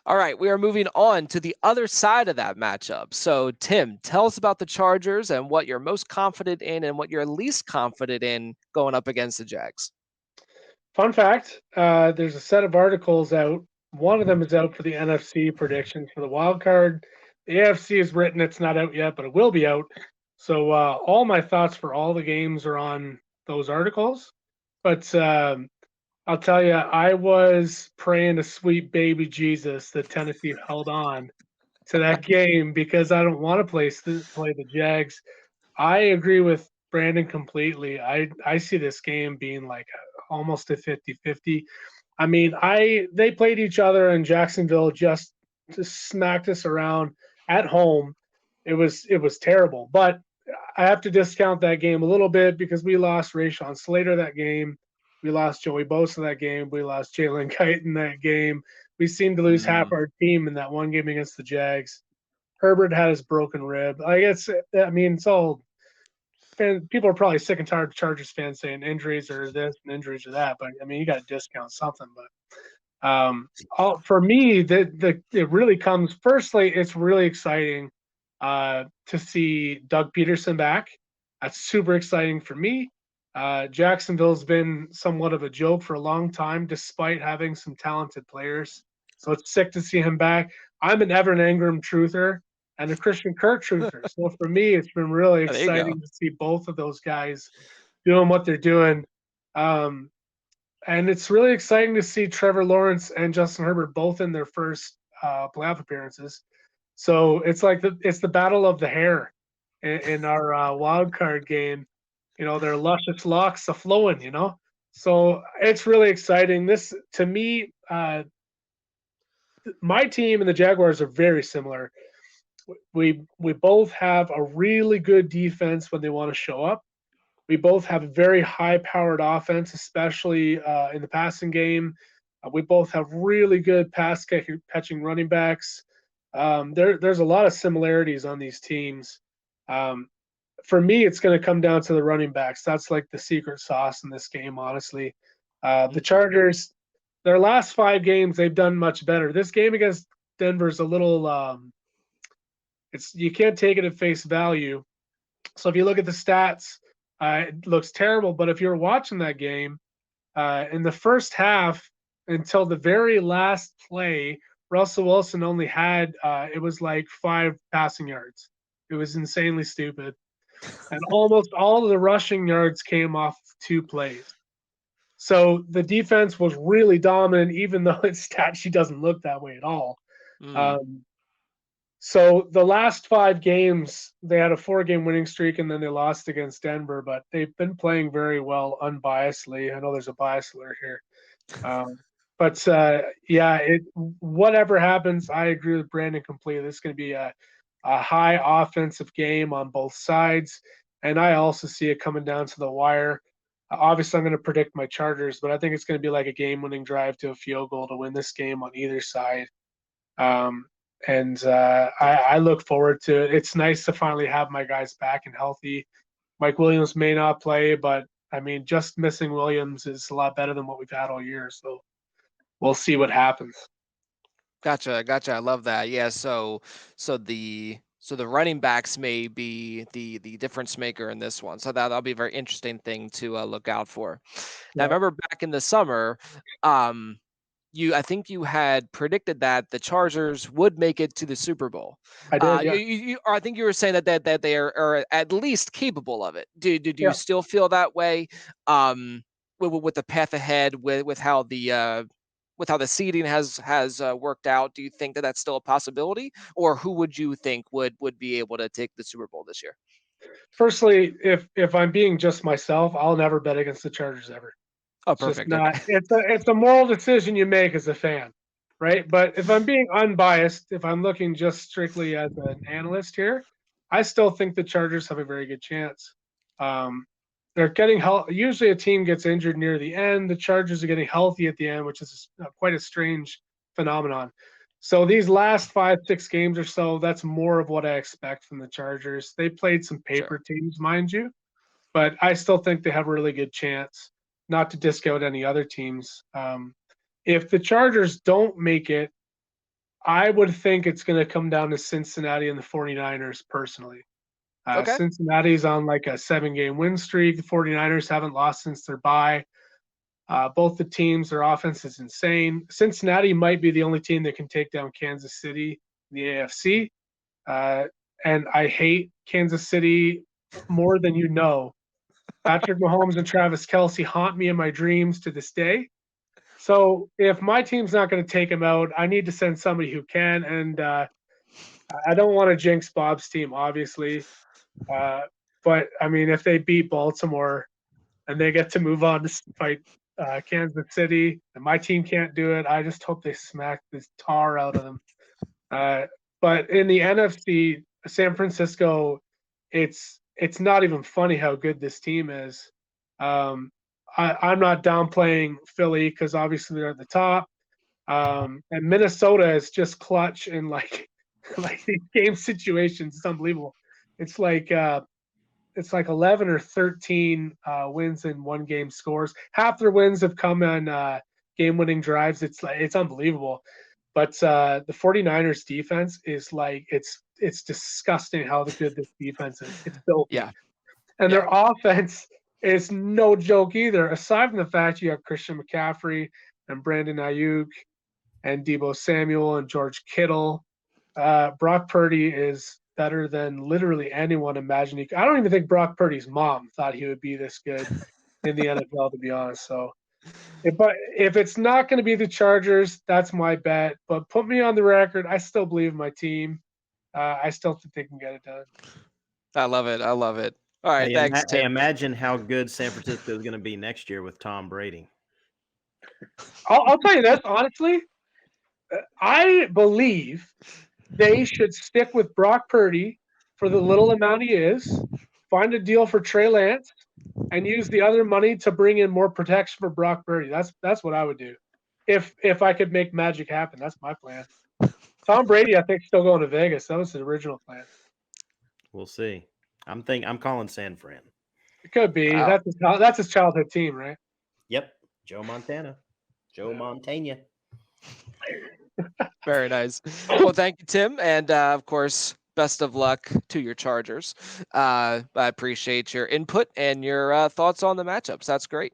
All right, we are moving on to the other side of that matchup. So, Tim, tell us about the Chargers and what you're most confident in and what you're least confident in going up against the Jags. Fun fact, there's a set of articles out. One of them is out for the NFC predictions for the wild card. The AFC is written. It's not out yet, but it will be out. So all my thoughts for all the games are on those articles. But I'll tell you, I was praying to sweet baby Jesus that Tennessee held on to that game because I don't want to play the Jags. I agree with Brandon completely. I see this game being like almost a 50-50. I mean, they played each other in Jacksonville, just smacked us around at home. It was terrible. But I have to discount that game a little bit because we lost Rashawn Slater that game. We lost Joey Bosa that game. We lost Jalen Kite in that game. We seemed to lose half our team in that one game against the Jags. Herbert had his broken rib. It's all people are probably sick and tired of Chargers fans saying injuries or this and injuries or that, but I mean, you got to discount something. But for me, it really comes. Firstly, it's really exciting to see Doug Peterson back. That's super exciting for me. Jacksonville's been somewhat of a joke for a long time, despite having some talented players. So it's sick to see him back. I'm an Evan Engram truther and a Christian Kirk truther. So for me, it's been really There you go. exciting to see both of those guys doing what they're doing. And it's really exciting to see Trevor Lawrence and Justin Herbert both in their first playoff appearances. So it's like it's the battle of the hair in our wild card game. Their luscious locks are flowing. So it's really exciting. This, to me, my team and the Jaguars are very similar. We both have a really good defense when they want to show up. We both have a very high-powered offense, especially in the passing game. We both have really good pass-catching running backs. There's a lot of similarities on these teams. For me, it's going to come down to the running backs. That's like the secret sauce in this game, honestly. The Chargers, their last 5 games, they've done much better. This game against Denver is a little you can't take it at face value. So if you look at the stats, it looks terrible. But if you're watching that game, in the first half until the very last play, Russell Wilson only had it was like 5 passing yards. It was insanely stupid. And almost all of the rushing yards came off 2 plays. So the defense was really dominant, even though its stat sheet doesn't look that way at all. So the last 5 games, they had a 4-game winning streak, and then they lost against Denver. But they've been playing very well, unbiasedly. I know there's a bias alert here, whatever happens, I agree with Brandon completely. This is going to be a high offensive game on both sides, and I also see it coming down to the wire. Obviously, I'm going to predict my Chargers, but I think it's going to be like a game-winning drive to a field goal to win this game on either side. I look forward to it. It's nice to finally have my guys back and healthy. Mike Williams may not play, but I mean, just missing Williams is a lot better than what we've had all year. So we'll see what happens. Gotcha. I love that. Yeah. So the running backs may be the difference maker in this one. So that'll be a very interesting thing to look out for. Now, I remember back in the summer, I think you had predicted that the Chargers would make it to the Super Bowl. I did, yeah. I think you were saying that they are at least capable of it. Do you Yeah. still feel that way? With the path ahead, with how the seeding has worked out, do you think that that's still a possibility, or who would you think would be able to take the Super Bowl this year? Firstly, if I'm being just myself, I'll never bet against the Chargers ever. Oh, It's just perfect. not. Okay. It's a moral decision you make as a fan, right? But if I'm being unbiased, if I'm looking just strictly as an analyst here, I still think the Chargers have a very good chance. They're getting usually a team gets injured near the end. The Chargers are getting healthy at the end, which is quite a strange phenomenon. So these last 5-6 games or so, that's more of what I expect from the Chargers. They played some paper teams, mind you, but I still think they have a really good chance. Not to discount any other teams. If the Chargers don't make it, I would think it's going to come down to Cincinnati and the 49ers personally. Okay. Cincinnati's on like a 7-game win streak. The 49ers haven't lost since their bye. Both the teams, their offense is insane. Cincinnati might be the only team that can take down Kansas City in the AFC. And I hate Kansas City more than you know. Patrick Mahomes and Travis Kelce haunt me in my dreams to this day. So if my team's not going to take him out, I need to send somebody who can. And I don't want to jinx Bob's team, obviously. But I mean, if they beat Baltimore and they get to move on to fight Kansas City, and my team can't do it, I just hope they smack this tar out of them. But in the NFC, San Francisco, it's not even funny how good this team is. I'm not downplaying Philly because obviously they're at the top. And Minnesota is just clutch in like these game situations. It's unbelievable. It's like 11 or 13 wins in one game scores. Half their wins have come on game-winning drives. It's unbelievable. But the 49ers defense is like it's disgusting how good this defense is. It's filthy. Yeah. And Yeah. their offense is no joke either. Aside from the fact you have Christian McCaffrey and Brandon Ayuk and Deebo Samuel and George Kittle, Brock Purdy is better than literally anyone imagined. I don't even think Brock Purdy's mom thought he would be this good in the NFL, to be honest. So if it's not going to be the Chargers, that's my bet. But put me on the record. I still believe in my team. I still think they can get it done. I love it. I love it. All right. Thanks, Hey, Tim. imagine how good San Francisco is going to be next year with Tom Brady. I'll tell you this, honestly. I believe they should stick with Brock Purdy for the little amount he is, find a deal for Trey Lance, and use the other money to bring in more protection for Brock Purdy. That's what I would do. If I could make magic happen, that's my plan. Tom Brady, I think, still going to Vegas. That was the original plan. We'll see. I'm calling San Fran. It could be. Wow. That's his childhood team, right? Yep. Joe Montana. Joe Montana. Very nice. Well, thank you, Tim. And of course, best of luck to your Chargers. I appreciate your input and your thoughts on the matchups. That's great.